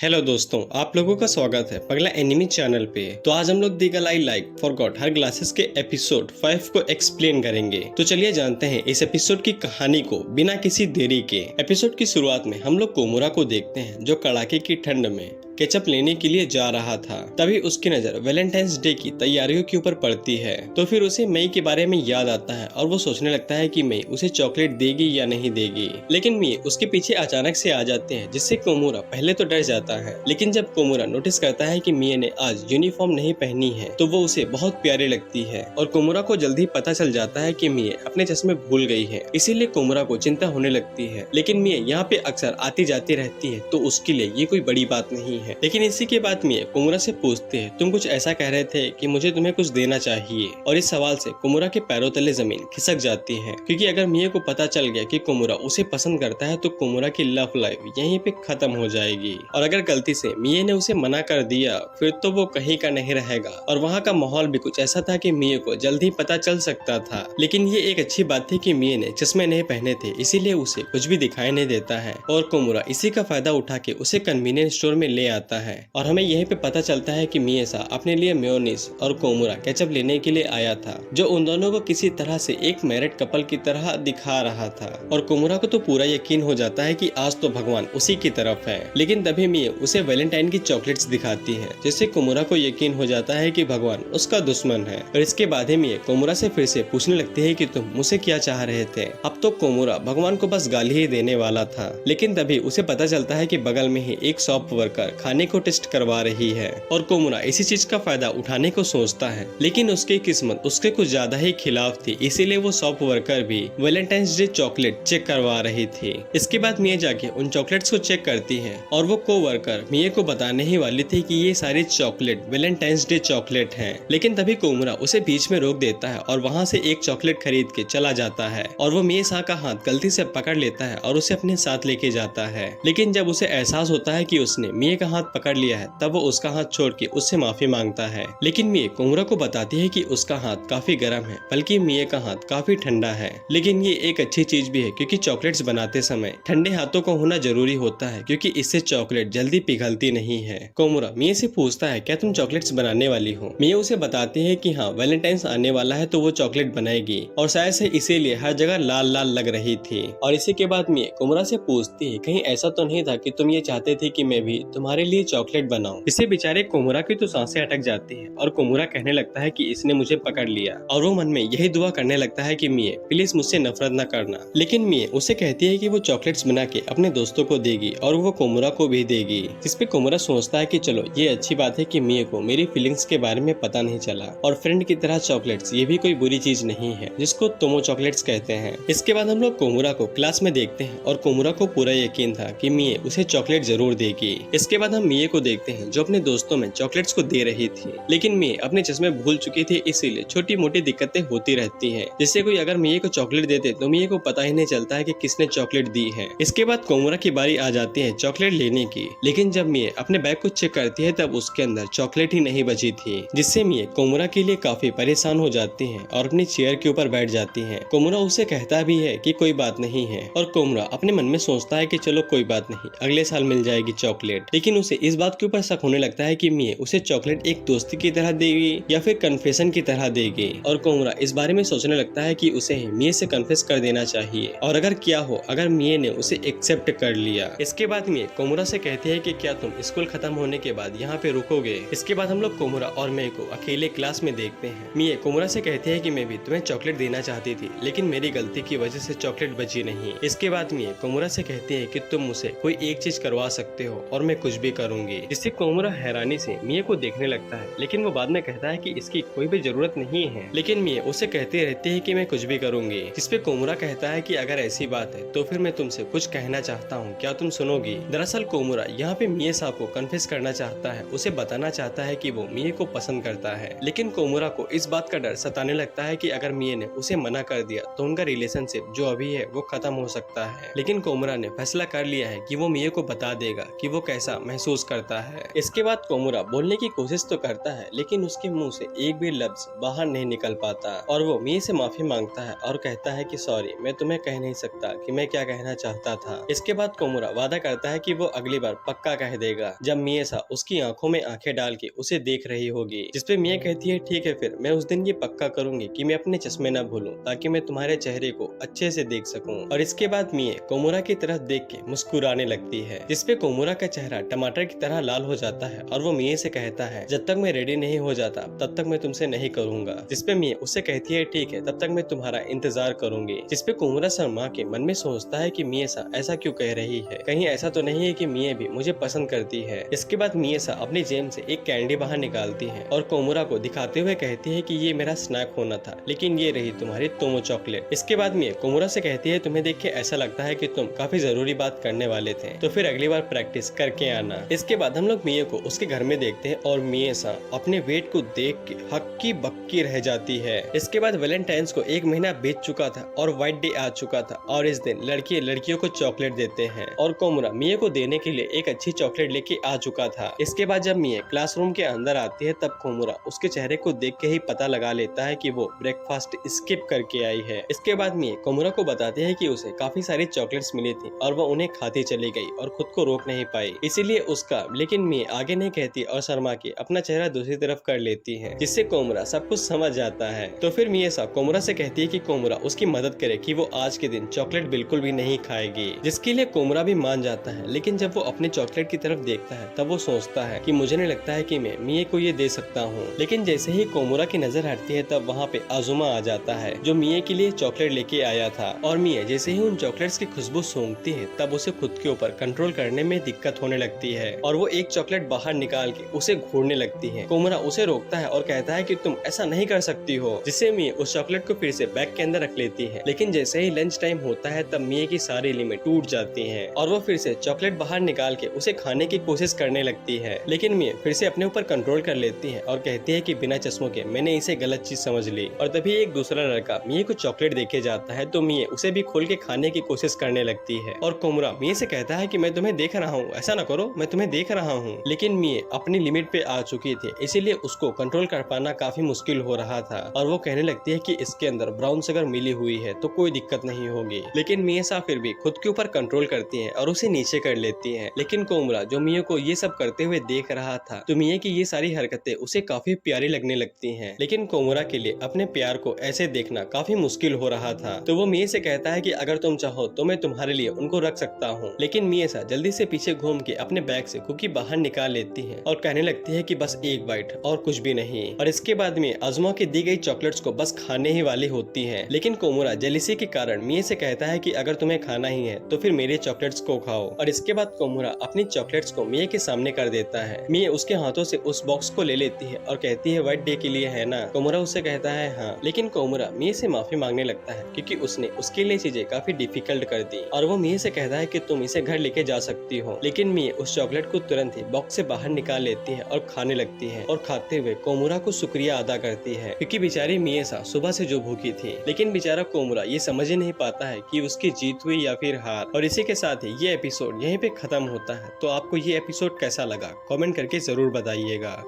Hello दोस्तों, आप लोगों का स्वागत है पगला एनिमी चैनल पे। तो आज हम लोग दी girl I like forgot her glasses के एपिसोड 5 को एक्सप्लेन करेंगे। तो चलिए जानते हैं इस एपिसोड की कहानी को बिना किसी देरी के। एपिसोड की शुरुआत में हम लोग कोमुरा को देखते हैं जो कड़ाके की ठंड में केचप लेने के लिए जा रहा था। तभी उसकी नजर वैलेंटाइंस डे की तैयारियों के ऊपर पड़ती है। तो फिर उसे मई के बारे में याद आता है और वो सोचने लगता है कि मई उसे चॉकलेट देगी या नहीं देगी। लेकिन मई उसके पीछे अचानक से आ जाते हैं, जिससे कोमुरा पहले तो डर जाता है। लेकिन जब कोमुरा नोटिस करता है कि मिए ने आज यूनिफॉर्म नहीं पहनी है तो वो उसे बहुत प्यारी लगती है। और कोमुरा को जल्दी पता चल जाता है कि मिए अपने चश्मे भूल गई है, इसीलिए कोमुरा को चिंता होने लगती है। लेकिन मिए यहाँ पे अक्सर आती जाती रहती है तो उसके लिए ये कोई बड़ी बात नहीं है। लेकिन इसी के बाद मिए कोमुरा से पूछते हैं, तुम कुछ ऐसा कह रहे थे कि मुझे तुम्हें कुछ देना चाहिए। और इस सवाल से कोमुरा के पैरों तले जमीन खिसक जाती है, क्योंकि अगर मिए को पता चल गया कि कोमुरा उसे पसंद करता है तो कोमुरा की लव लाइफ यहीं पे खत्म हो जाएगी। और अगर गलती से मिए ने उसे मना कर दिया फिर तो वो कहीं का नहीं रहेगा। और वहाँ का माहौल भी कुछ ऐसा था कि मिए को जल्द ही पता चल सकता था। लेकिन ये एक अच्छी बात थी कि मिए ने चश्मे नहीं पहने थे, इसीलिए उसे कुछ भी दिखाई नहीं देता है। और कोमुरा इसी का फायदा उठा के उसे कन्वीनियंस स्टोर में ले आता है। और हमें यहीं पे पता चलता है कि मिएसा अपने लिए मेयोनीज और कोमुरा केचप लेने के लिए आया था, जो उन दोनों को किसी तरह से एक मैरिड कपल की तरह दिखा रहा था। और कोमुरा को तो पूरा यकीन हो जाता है कि आज तो भगवान उसी की तरफ है। लेकिन तभी मिए उसे वैलेंटाइन की चॉकलेट्स दिखाती है, जिससे कोमुरा को यकीन हो जाता है कि भगवान उसका दुश्मन है। और इसके बाद ही मिए कोमुरा से फिर से पूछने लगती है कि तुम मुझसे क्या चाह रहे थे। अब तो कोमुरा भगवान को बस गाली ही देने वाला था। लेकिन तभी उसे पता चलता है कि बगल में ही एक शॉप वर्कर खाने को टेस्ट करवा रही है और कोमुरा इसी चीज का फायदा उठाने को सोचता है। लेकिन उसकी किस्मत उसके कुछ ज्यादा ही खिलाफ थी, इसीलिए वो शॉप वर्कर भी वैलेंटाइंस डे चॉकलेट चेक करवा रही थी। इसके बाद मिए जाके उन चॉकलेट्स को चेक करती है और वो को वर्कर मिए को बताने ही वाली थी कि ये सारी चॉकलेट वैलेंटाइंस डे चॉकलेट हैं। लेकिन तभी कोमुरा उसे बीच में रोक देता है और वहाँ से एक चॉकलेट खरीद के चला जाता है। और वो मिए का हाथ गलती से पकड़ लेता है और उसे अपने साथ लेके जाता है। लेकिन जब उसे एहसास होता है कि उसने मिए का हाथ पकड़ लिया है तब वो उसका हाथ छोड़ के उससे माफी मांगता है। लेकिन मिए कोमुरा को बताती है कि उसका हाथ काफी गर्म है, बल्कि मिए का हाथ काफी ठंडा है। लेकिन ये एक अच्छी चीज भी है, क्योंकि चॉकलेट्स बनाते समय ठंडे हाथों को होना जरूरी होता है, क्योंकि इससे चॉकलेट जल्दी पिघलती नहीं है। कोमुरा मिए से पूछता है, क्या तुम चॉकलेट्स बनाने वाली हो। मिए उसे बताती है कि हाँ, वैलेंटाइंस आने वाला है तो वो चॉकलेट बनाएगी और शायद से इसीलिए हर जगह लाल लाल लग रही थी। और इसी के बाद मिए कोमुरा से पूछती है, कहीं ऐसा तो नहीं था कि तुम ये चाहते थे कि मैं भी तुम्हारे लिए चॉकलेट बनाऊं। इससे बेचारे कोमुरा की तो सांसें अटक जाती है और कोमुरा कहने लगता है कि इसने मुझे पकड़ लिया। और वो मन में यही दुआ करने लगता है कि मिए प्लीज मुझसे नफरत न करना। लेकिन मिए उसे कहती है कि वो चॉकलेट्स बना के अपने दोस्तों को देगी और वो कोमुरा को भी देगी। जिसपे कोमुरा सोचता है कि चलो ये अच्छी बात है कि मिए को मेरी फीलिंग्स के बारे में पता नहीं चला। और फ्रेंड की तरह चॉकलेट्स ये भी कोई बुरी चीज नहीं है, जिसको तोमो चॉकलेट्स कहते हैं। इसके बाद हम लोग कोमुरा को क्लास में देखते हैं और कोमुरा को पूरा यकीन था कि मिए उसे चॉकलेट जरूर देगी। इसके बाद हम मिए को देखते हैं जो अपने दोस्तों में चॉकलेट्स को दे रही थी। लेकिन मिए अपने चश्मे भूल चुकी थी, इसीलिए छोटी मोटी दिक्कतें होती रहती हैं। जिससे कोई अगर मिए को चॉकलेट देते तो मिए को पता ही नहीं चलता है कि किसने चॉकलेट दी है। इसके बाद कोमुरा की बारी आ जाती है चॉकलेट लेने की। लेकिन जब मिए अपने बैग को चेक करती है तब उसके अंदर चॉकलेट ही नहीं बची थी, जिससे मिए कोमुरा के लिए काफी परेशान हो जाती है और अपनी चेयर के ऊपर बैठ जाती है। कोमुरा उसे कहता भी है कि कोई बात नहीं है और कोमुरा अपने मन में सोचता है कि चलो कोई बात नहीं, अगले साल मिल जाएगी चॉकलेट। लेकिन उसे इस बात के ऊपर शक होने लगता है कि मिए उसे चॉकलेट एक दोस्ती की तरह देगी या फिर कन्फेशन की तरह देगी। और कोमुरा इस बारे में सोचने लगता है कि उसे मिए से कन्फेस कर देना चाहिए, और अगर क्या हो अगर मिए ने उसे एक्सेप्ट कर लिया। इसके बाद मिए कोमुरा से कहती है कि क्या तुम स्कूल खत्म होने के बाद यहाँ पे रुकोगे। इसके बाद हम लोग कोमुरा और मिए को अकेले क्लास में देखते हैं। मिए कोमुरा से कहती है कि मैं भी तुम्हें चॉकलेट देना चाहती थी, लेकिन मेरी गलती की वजह से चॉकलेट बची नहीं। इसके बाद मिए कोमुरा से कहती है कि तुम मुझसे कोई एक चीज करवा सकते हो और मैं कुछ भी करूंगी। जिससे कोमुरा हैरानी से मिए को देखने लगता है, लेकिन वो बाद में कहता है कि इसकी कोई भी जरूरत नहीं है। लेकिन मिए उसे कहती रहती है कि मैं कुछ भी करूंगी। जिसपे कोमुरा कहता है कि अगर ऐसी बात है तो फिर मैं तुमसे कुछ कहना चाहता हूँ, क्या तुम सुनोगी। दरअसल कोमुरा यहाँ पे मिए साहब को कन्फेस करना चाहता है, उसे बताना चाहता है कि वो मिए को पसंद करता है। लेकिन कोमुरा को इस बात का डर सताने लगता है कि अगर मिए ने उसे मना कर दिया तो उनका रिलेशनशिप जो अभी है वो खत्म हो सकता है। लेकिन कोमुरा ने फैसला कर लिया है कि वो मिए को बता देगा कि वो कैसा महसूस महसूस करता है। इसके बाद कोमुरा बोलने की कोशिश तो करता है लेकिन उसके मुंह से एक भी लफ्ज बाहर नहीं निकल पाता और वो मिए से माफी मांगता है और कहता है कि सॉरी, मैं तुम्हें कह नहीं सकता कि मैं क्या कहना चाहता था। इसके बाद कोमुरा वादा करता है कि वो अगली बार पक्का कह देगा जब मिएसा उसकी आंखों में आंखें डाल के उसे देख रही होगी, जिसपे मिए कहती है ठीक है, फिर मैं उस दिन ये पक्का करूंगी कि मैं अपने चश्मे न भूलूं ताकि मैं तुम्हारे चेहरे को अच्छे से देख सकूं। और इसके बाद मिए कोमुरा की तरफ देख के मुस्कुराने लगती है, जिसपे कोमुरा का चेहरा टमाटर की तरह लाल हो जाता है और वो मिए से कहता है जब तक मैं रेडी नहीं हो जाता तब तक मैं तुमसे नहीं करूंगा। जिसपे मिए उससे कहती है ठीक है, तब तक मैं तुम्हारा इंतजार करूंगी। जिसपे कोमुरा शर्मा के मन में सोचता है कि मिएसा ऐसा क्यों कह रही है, कहीं ऐसा तो नहीं है कि मिए भी मुझे पसंद करती है। इसके बाद मिएसा अपनी जेब से एक कैंडी बाहर निकालती है और कोमुरा को दिखाते हुए कहती है कि ये मेरा स्नैक होना था लेकिन ये रही तुम्हारी तोमो चॉकलेट। इसके बाद मिए कोमुरा से कहती है तुम्हें देख के ऐसा लगता है कि तुम काफी जरूरी बात करने वाले थे, तो फिर अगली बार प्रैक्टिस करके आना। इसके बाद हम लोग मिए को उसके घर में देखते हैं और मिएसा अपने वेट को देख के हक्की बक्की रह जाती है। इसके बाद वैलेंटाइंस को एक महीना बीत चुका था और व्हाइट डे आ चुका था और इस दिन लड़के लड़कियों को चॉकलेट देते हैं और कोमुरा मिए को देने के लिए एक अच्छी चॉकलेट लेके आ चुका था। इसके बाद जब मिए क्लासरूम के अंदर आती है तब कोमुरा उसके चेहरे को देख के ही पता लगा लेता है कि वो ब्रेकफास्ट स्किप करके आई है। इसके बाद मिए कोमुरा को बताते हैं कि उसे काफी सारी चॉकलेट्स मिली थी और वो उन्हें खाती चली गई और खुद को रोक नहीं पाई, इसीलिए उसका लेकिन मिए आगे नहीं कहती और शर्मा के अपना चेहरा दूसरी तरफ कर लेती है, जिससे कोमुरा सब कुछ समझ जाता है। तो फिर मिएसा कोमुरा से कहती है कि कोमुरा उसकी मदद करे कि वो आज के दिन चॉकलेट बिल्कुल भी नहीं खाएगी, जिसके लिए कोमुरा भी मान जाता है। लेकिन जब वो अपने चॉकलेट की तरफ देखता है तब वो सोचता है कि मुझे नहीं लगता है कि मैं मिए को ये दे सकता हूँ। लेकिन जैसे ही कोमुरा की नजर हटती है तब वहाँ पे आजुमा आ जाता है जो मिए के लिए चॉकलेट लेके आया था और मिए जैसे ही उन चॉकलेट्स की खुशबू सूंघती है तब उसे खुद के ऊपर कंट्रोल करने में दिक्कत होने लगती है और वो एक चॉकलेट बाहर निकाल के उसे घूरने लगती है। कोमुरा उसे रोकता है और कहता है कि तुम ऐसा नहीं कर सकती हो, जिससे मिए उस चॉकलेट को फिर से बैग के अंदर रख लेती है। लेकिन जैसे ही लंच टाइम होता है तब मिए की सारी लिमिट टूट जाती है और वो फिर से चॉकलेट बाहर निकाल के उसे खाने की कोशिश करने लगती है। लेकिन मिए फिर से अपने ऊपर कंट्रोल कर लेती है और कहती है कि बिना चश्मों के मैंने इसे गलत चीज समझ ली। और तभी एक दूसरा लड़का मिए को चॉकलेट देके जाता है तो मिए उसे भी खोल के खाने की कोशिश करने लगती है और कोमुरा मिए से कहता है कि मैं तुम्हें देख रहा हूँ, ऐसा ना करो, मैं तुम्हें देख रहा हूँ। लेकिन मिए अपनी लिमिट पे आ चुकी थी, इसीलिए उसको कंट्रोल कर पाना काफी मुश्किल हो रहा था और वो कहने लगती है कि इसके अंदर ब्राउन शुगर मिली हुई है तो कोई दिक्कत नहीं होगी। लेकिन मिएसा फिर भी खुद के ऊपर कंट्रोल करती है और उसे नीचे कर लेती है। लेकिन कोमुरा जो मिए को ये सब करते हुए देख रहा था तो मिए की ये सारी हरकतें उसे काफी प्यारी लगने लगती हैं। लेकिन कोमुरा के लिए अपने प्यार को ऐसे देखना काफी मुश्किल हो रहा था, तो वो मिए से कहता है कि अगर तुम चाहो तो मैं तुम्हारे लिए उनको रख सकता हूँ। लेकिन मिएसा जल्दी से पीछे घूम के अपने बैग से कुकी बाहर निकाल लेती है और कहने लगती है कि बस एक बाइट और कुछ भी नहीं। और इसके बाद में आजुमा की दी गई चॉकलेट्स को बस खाने ही वाली होती है। लेकिन कोमुरा जेलिसी के कारण मिए से कहता है कि अगर तुम्हें खाना ही है तो फिर मेरे चॉकलेट्स को खाओ। और इसके बाद कोमुरा अपनी चॉकलेट्स को मिए के सामने कर देता है। मिए उसके हाथों से उस बॉक्स को ले लेती है और कहती है व्हाइट डे के लिए है ना। कोमुरा उससे कहता है हाँ। लेकिन कोमुरा मिए से माफी मांगने लगता है क्योंकि उसने उसके लिए चीजें काफी डिफिकल्ट कर दी और वो मिए से कहता है कि तुम इसे घर लेके जा सकती हो। लेकिन मिए उस चॉकलेट को तुरंत ही बॉक्स से बाहर निकाल लेती है और खाने लगती है और खाते हुए कोमुरा को शुक्रिया अदा करती है क्योंकि बेचारी मिएसा सुबह से जो भूखी थी। लेकिन बेचारा कोमुरा ये समझ ही नहीं पाता है कि उसकी जीत हुई या फिर हार। और इसी के साथ ही ये एपिसोड यहीं पे खत्म होता है। तो आपको ये एपिसोड कैसा लगा कमेंट करके जरूर बताइएगा।